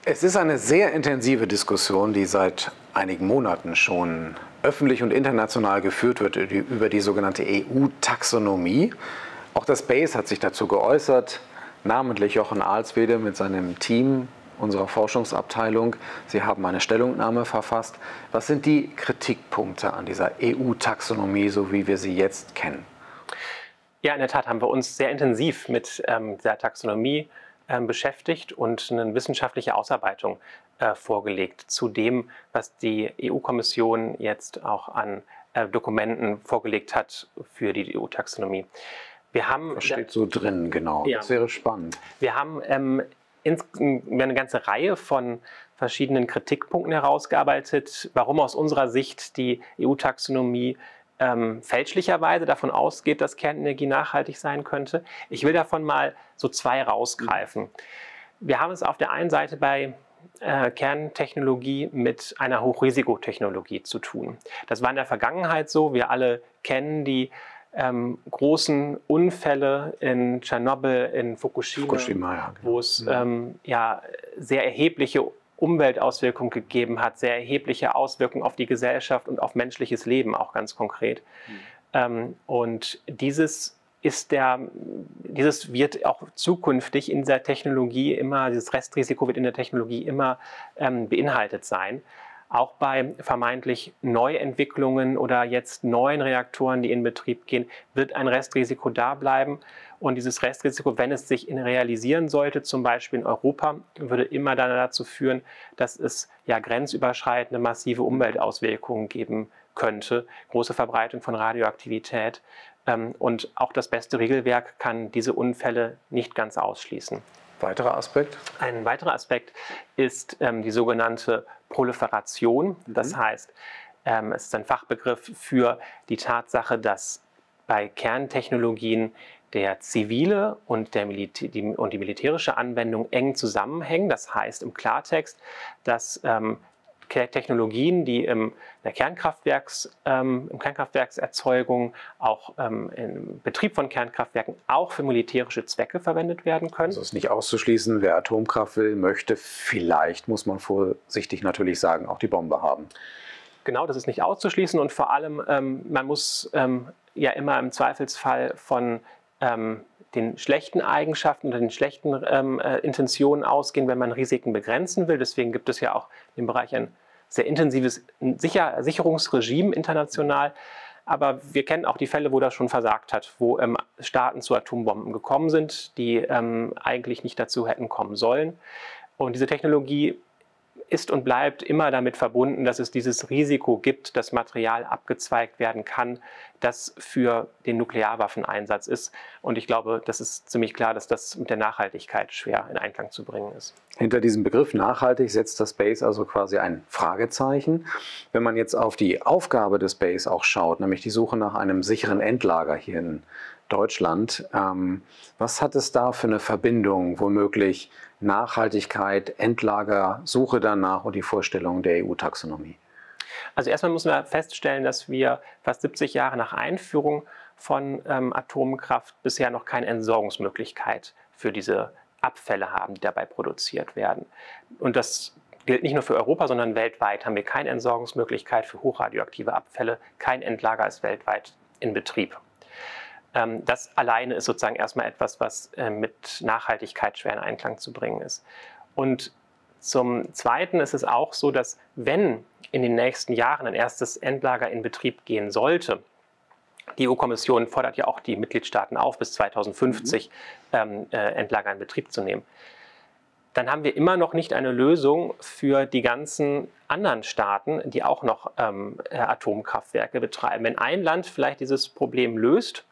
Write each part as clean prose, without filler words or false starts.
Es ist eine sehr intensive Diskussion, die seit einigen Monaten schon öffentlich und international geführt wird über die sogenannte EU-Taxonomie. Auch das BASE hat sich dazu geäußert, namentlich Jochen Alswede mit seinem Team unserer Forschungsabteilung. Sie haben eine Stellungnahme verfasst. Was sind die Kritikpunkte an dieser EU-Taxonomie, so wie wir sie jetzt kennen? Ja, in der Tat haben wir uns sehr intensiv mit der Taxonomie beschäftigt und eine wissenschaftliche Ausarbeitung vorgelegt zu dem, was die EU-Kommission jetzt auch an Dokumenten vorgelegt hat für die EU-Taxonomie. Was steht so drin, genau? Ja. Das wäre spannend. Wir haben eine ganze Reihe von verschiedenen Kritikpunkten herausgearbeitet, warum aus unserer Sicht die EU-Taxonomie fälschlicherweise davon ausgeht, dass Kernenergie nachhaltig sein könnte. Ich will davon mal so zwei rausgreifen. Wir haben es auf der einen Seite bei Kerntechnologie mit einer Hochrisikotechnologie zu tun. Das war in der Vergangenheit so. Wir alle kennen die großen Unfälle in Tschernobyl, in Fukushima, ja, genau. Wo es sehr erhebliche Umweltauswirkungen gegeben hat, sehr erhebliche Auswirkungen auf die Gesellschaft und auf menschliches Leben auch ganz konkret. Und dieses wird auch zukünftig in dieser Technologie immer, dieses Restrisiko wird in der Technologie immer beinhaltet sein. Auch bei vermeintlich Neuentwicklungen oder jetzt neuen Reaktoren, die in Betrieb gehen, wird ein Restrisiko da bleiben. Und dieses Restrisiko, wenn es sich realisieren sollte, zum Beispiel in Europa, würde immer dann dazu führen, dass es ja grenzüberschreitende massive Umweltauswirkungen geben könnte, große Verbreitung von Radioaktivität. Und auch das beste Regelwerk kann diese Unfälle nicht ganz ausschließen. Weiterer Aspekt? Ein weiterer Aspekt ist die sogenannte Proliferation. Das heißt, es ist ein Fachbegriff für die Tatsache, dass bei Kerntechnologien der zivile und die militärische Anwendung eng zusammenhängen. Das heißt im Klartext, dass Technologien, die in der Kernkraftwerkserzeugung, auch im Betrieb von Kernkraftwerken, auch für militärische Zwecke verwendet werden können. Also ist nicht auszuschließen, wer Atomkraft will, möchte vielleicht, muss man vorsichtig natürlich sagen, auch die Bombe haben. Genau, das ist nicht auszuschließen und vor allem, man muss ja immer im Zweifelsfall von den schlechten Eigenschaften oder den schlechten Intentionen ausgehen, wenn man Risiken begrenzen will. Deswegen gibt es ja auch im Bereich ein sehr intensives Sicherungsregime international. Aber wir kennen auch die Fälle, wo das schon versagt hat, wo Staaten zu Atombomben gekommen sind, die eigentlich nicht dazu hätten kommen sollen. Und diese Technologie ist und bleibt immer damit verbunden, dass es dieses Risiko gibt, dass Material abgezweigt werden kann, das für den Nuklearwaffeneinsatz ist. Und ich glaube, das ist ziemlich klar, dass das mit der Nachhaltigkeit schwer in Einklang zu bringen ist. Hinter diesem Begriff nachhaltig setzt das BASE also quasi ein Fragezeichen. Wenn man jetzt auf die Aufgabe des BASE auch schaut, nämlich die Suche nach einem sicheren Endlager hier in Deutschland, was hat es da für eine Verbindung, womöglich Nachhaltigkeit, Endlager, Suche danach und die Vorstellung der EU-Taxonomie? Also erstmal müssen wir feststellen, dass wir fast 70 Jahre nach Einführung von Atomkraft bisher noch keine Entsorgungsmöglichkeit für diese Abfälle haben, die dabei produziert werden. Und das gilt nicht nur für Europa, sondern weltweit haben wir keine Entsorgungsmöglichkeit für hochradioaktive Abfälle. Kein Endlager ist weltweit in Betrieb. Das alleine ist sozusagen erstmal etwas, was mit Nachhaltigkeit schwer in Einklang zu bringen ist. Und zum Zweiten ist es auch so, dass wenn in den nächsten Jahren ein erstes Endlager in Betrieb gehen sollte, die EU-Kommission fordert ja auch die Mitgliedstaaten auf, bis 2050 Endlager in Betrieb zu nehmen, dann haben wir immer noch nicht eine Lösung für die ganzen anderen Staaten, die auch noch Atomkraftwerke betreiben. Wenn ein Land vielleicht dieses Problem löst,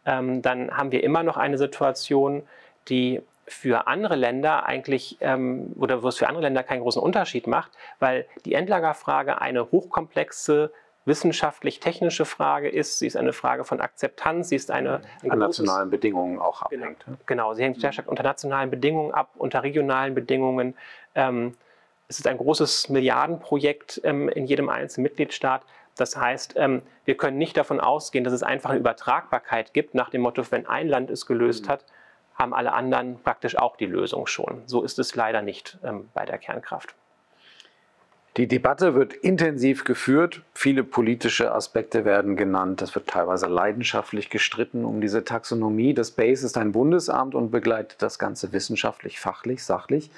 dann haben wir immer noch eine Situation, die für andere Länder eigentlich, oder wo es für andere Länder keinen großen Unterschied macht, weil die Endlagerfrage eine hochkomplexe, wissenschaftlich-technische Frage ist. Sie ist eine Frage von Akzeptanz, sie ist an nationalen Bedingungen auch abhängt. Genau, sie hängt sehr stark unter nationalen Bedingungen ab, unter regionalen Bedingungen. Es ist ein großes Milliardenprojekt in jedem einzelnen Mitgliedstaat. Das heißt, wir können nicht davon ausgehen, dass es einfach eine Übertragbarkeit gibt, nach dem Motto, wenn ein Land es gelöst hat, haben alle anderen praktisch auch die Lösung schon. So ist es leider nicht bei der Kernkraft. Die Debatte wird intensiv geführt, viele politische Aspekte werden genannt, es wird teilweise leidenschaftlich gestritten um diese Taxonomie. Das BASE ist ein Bundesamt und begleitet das Ganze wissenschaftlich, fachlich, sachlich.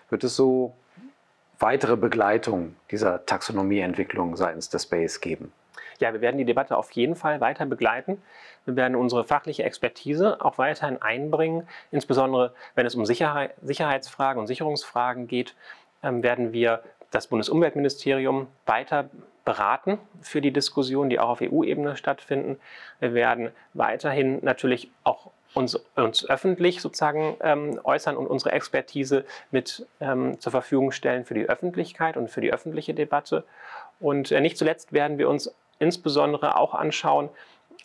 Wird es so weitere Begleitung dieser Taxonomieentwicklung seitens des BASE geben? Ja, wir werden die Debatte auf jeden Fall weiter begleiten. Wir werden unsere fachliche Expertise auch weiterhin einbringen, insbesondere wenn es um Sicherheitsfragen und Sicherungsfragen geht, werden wir das Bundesumweltministerium weiter beraten für die Diskussionen, die auch auf EU-Ebene stattfinden. Wir werden weiterhin natürlich auch uns öffentlich sozusagen äußern und unsere Expertise mit zur Verfügung stellen für die Öffentlichkeit und für die öffentliche Debatte. Und nicht zuletzt werden wir uns insbesondere auch anschauen,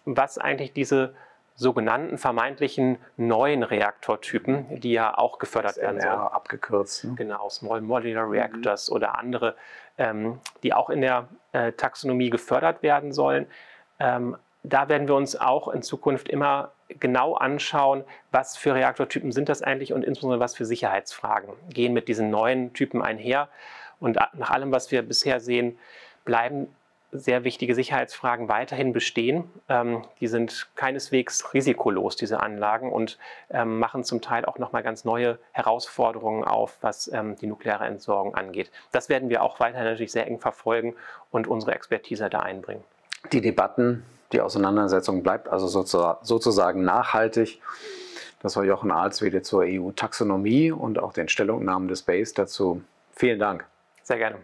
was eigentlich diese sogenannten vermeintlichen neuen Reaktortypen, die ja auch gefördert werden sollen. Abgekürzt. Ne? Genau, Small Modular Reactors oder andere, die auch in der Taxonomie gefördert werden sollen. Da werden wir uns auch in Zukunft immer genau anschauen, was für Reaktortypen sind das eigentlich und insbesondere was für Sicherheitsfragen gehen mit diesen neuen Typen einher. Und nach allem, was wir bisher sehen, bleiben sehr wichtige Sicherheitsfragen weiterhin bestehen. Die sind keineswegs risikolos, diese Anlagen, und machen zum Teil auch nochmal ganz neue Herausforderungen auf, was die nukleare Entsorgung angeht. Das werden wir auch weiterhin natürlich sehr eng verfolgen und unsere Expertise da einbringen. Die Debatten, die Auseinandersetzung bleibt also sozusagen nachhaltig. Das war Jochen Alswede zur EU-Taxonomie und auch den Stellungnahmen des BASE dazu. Vielen Dank. Sehr gerne.